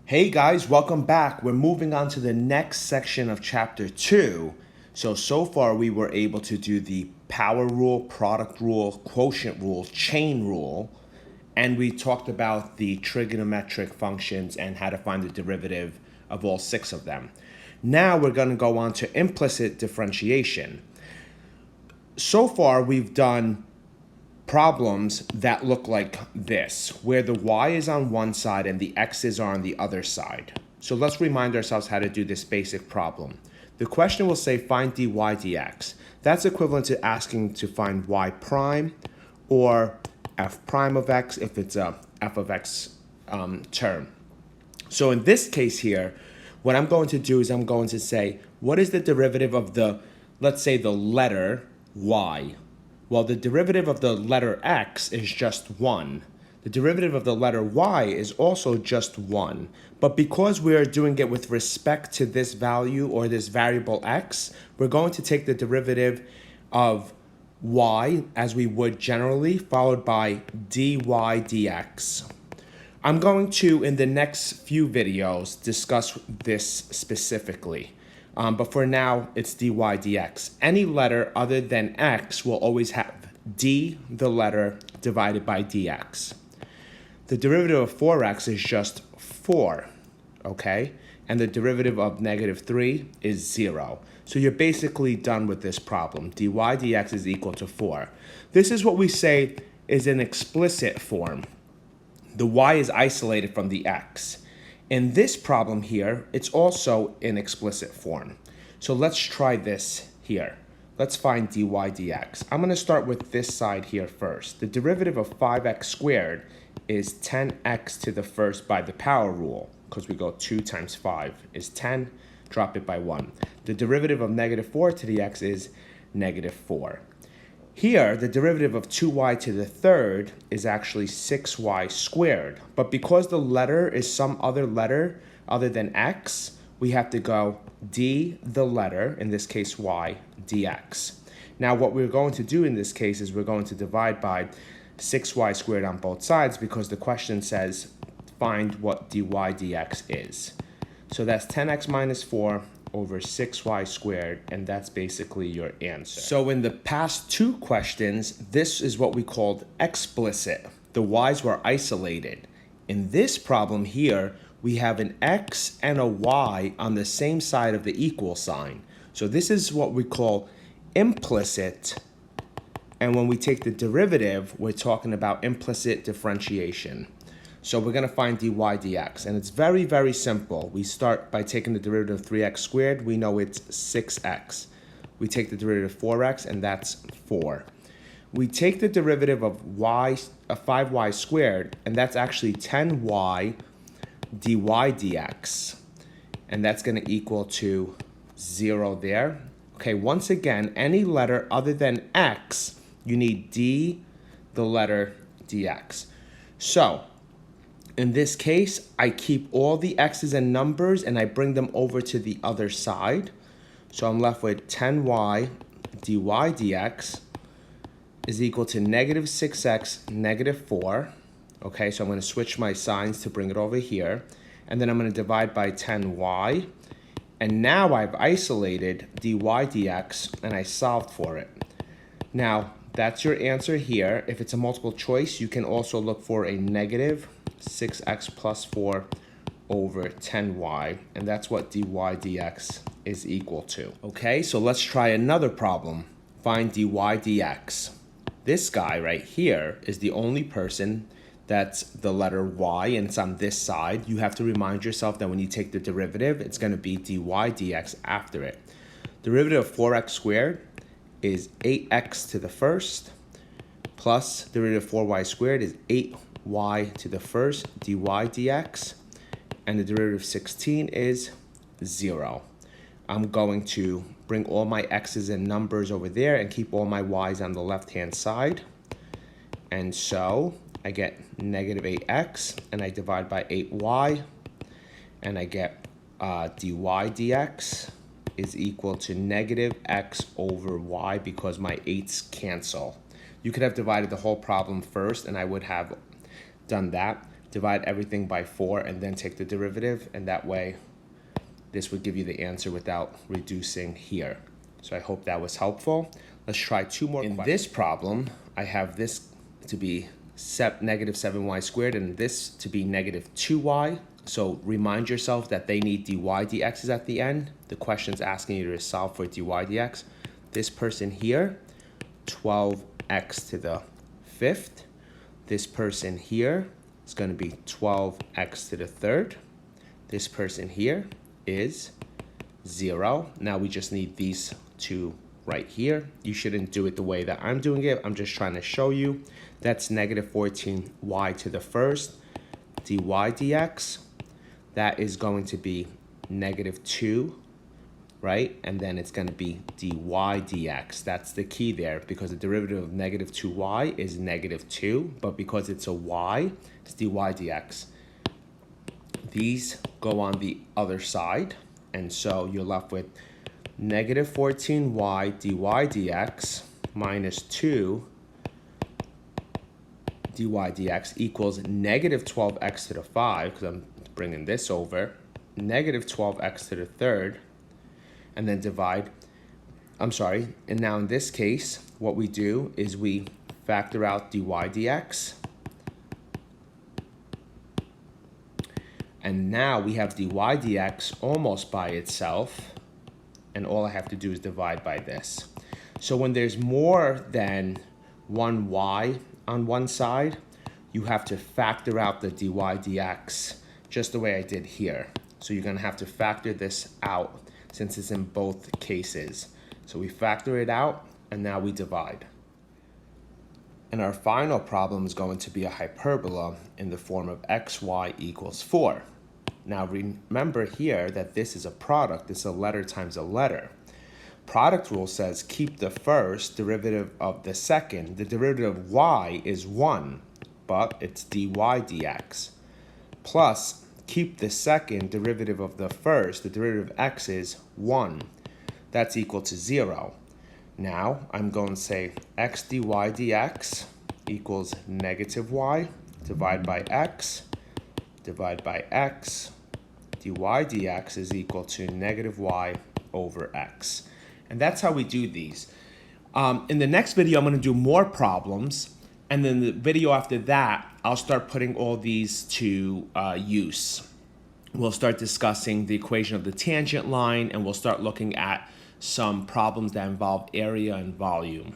Hey guys, welcome back. We're moving on to the next section of chapter 2. So far we were able to do the power rule, product rule, quotient rule, chain rule, and we talked about the trigonometric functions and how to find the derivative of all 6 of them. Now we're going to go on to implicit differentiation. So far we've done problems that look like this, where the y is on one side and the x's are on the other side. So let's remind ourselves how to do this basic problem. The question will say find dy dx. That's equivalent to asking to find y prime or f prime of x if it's a f of x term. So in this case here, what I'm going to do is I'm going to say, what is the derivative of the, let's say the letter y? Well, the derivative of the letter x is just 1. The derivative of the letter y is also just 1. But because we are doing it with respect to this value or this variable x, we're going to take the derivative of y as we would generally, followed by dy dx. I'm going to, in the next few videos, discuss this specifically. But for now, it's dy dx. Any letter other than x will always have d, the letter, divided by dx. The derivative of 4x is just 4, okay? And the derivative of negative 3 is 0. So you're basically done with this problem. dy dx is equal to 4. This is what we say is an explicit form. The y is isolated from the x. In this problem here, it's also in explicit form. So let's try this here. Let's find dy dx. I'm going to start with this side here first. The derivative of 5x squared is 10x to the first by the power rule, because we go 2 times 5 is 10, drop it by 1. The derivative of negative 4 to the x is negative 4. Here, the derivative of 2y to the third is actually 6y squared. But because the letter is some other letter other than x, we have to go d, the letter, in this case y, dx. Now, what we're going to do in this case is we're going to divide by 6y squared on both sides because the question says find what dy dx is. So that's 10x minus 4 over 6y squared, and that's basically your answer. So in the past 2 questions, this is what we called explicit. The y's were isolated. In this problem here, we have an x and a y on the same side of the equal sign. So this is what we call implicit. And when we take the derivative, we're talking about implicit differentiation. So we're going to find dy dx, and it's very, very simple. We start by taking the derivative of 3x squared. We know it's 6x. We take the derivative of 4x, and that's 4. We take the derivative of 5y squared, and that's actually 10y dy dx. And that's going to equal to 0 there. Okay, once again, any letter other than x, you need d, the letter dx. So in this case, I keep all the x's and numbers and I bring them over to the other side. So I'm left with 10y dy dx is equal to negative 6x negative 4. Okay, so I'm going to switch my signs to bring it over here. And then I'm going to divide by 10y. And now I've isolated dy dx and I solved for it. Now, that's your answer here. If it's a multiple choice, you can also look for a negative 6x plus 4 over 10y, and that's what dy dx is equal to. Okay, so let's try another problem. Find dy dx. This guy right here is the only person that's the letter y, and it's on this side. You have to remind yourself that when you take the derivative, it's going to be dy dx after it. Derivative of 4x squared is 8x to the first, plus derivative of 4y squared is 8y to the first dy dx, and the derivative of 16 is 0. I'm going to bring all my x's and numbers over there and keep all my y's on the left-hand side. And so I get negative 8x, and I divide by 8y, and I get dy dx is equal to negative x over y because my 8's cancel. You could have divided the whole problem first, and I would have done that. divide everything by 4, and then take the derivative, and that way this would give you the answer without reducing here. So I hope that was helpful. Let's try 2 more questions. In this problem, I have this to be negative 7y squared and this to be negative 2y. So remind yourself that they need dy dx's at the end. The question's asking you to solve for dy dx. This person here, 12x to the 5th. This person here is going to be 12x to the 3rd. This person here is 0. Now we just need these two right here. You shouldn't do it the way that I'm doing it. I'm just trying to show you. That's negative 14y to the 1st dy dx. That is going to be negative 2, right? And then it's going to be dy dx. That's the key there, because the derivative of negative 2y is negative 2, but because it's a y, it's dy dx. These go on the other side, and so you're left with negative 14y dy dx minus 2 dy dx equals negative 12x to the 5, because I'm bringing this over, negative 12x to the 3rd, and then divide, and now in this case, what we do is we factor out dy dx, and now we have dy dx almost by itself, and all I have to do is divide by this. So when there's more than one y on one side, you have to factor out the dy dx, just the way I did here. So you're going to have to factor this out since it's in both cases. So we factor it out, and now we divide. And our final problem is going to be a hyperbola in the form of xy equals 4. Now remember here that this is a product. It's a letter times a letter. Product rule says keep the first derivative of the second. The derivative of y is 1, but it's dy dx. Plus, keep the second derivative of the first. The derivative of x is 1. That's equal to 0. Now, I'm going to say x dy dx equals negative y, divide by x, divide by x, dy dx is equal to negative y over x. And that's how we do these. In the next video, I'm going to do more problems. And then the video after that, I'll start putting all these to use. We'll start discussing the equation of the tangent line, and we'll start looking at some problems that involve area and volume.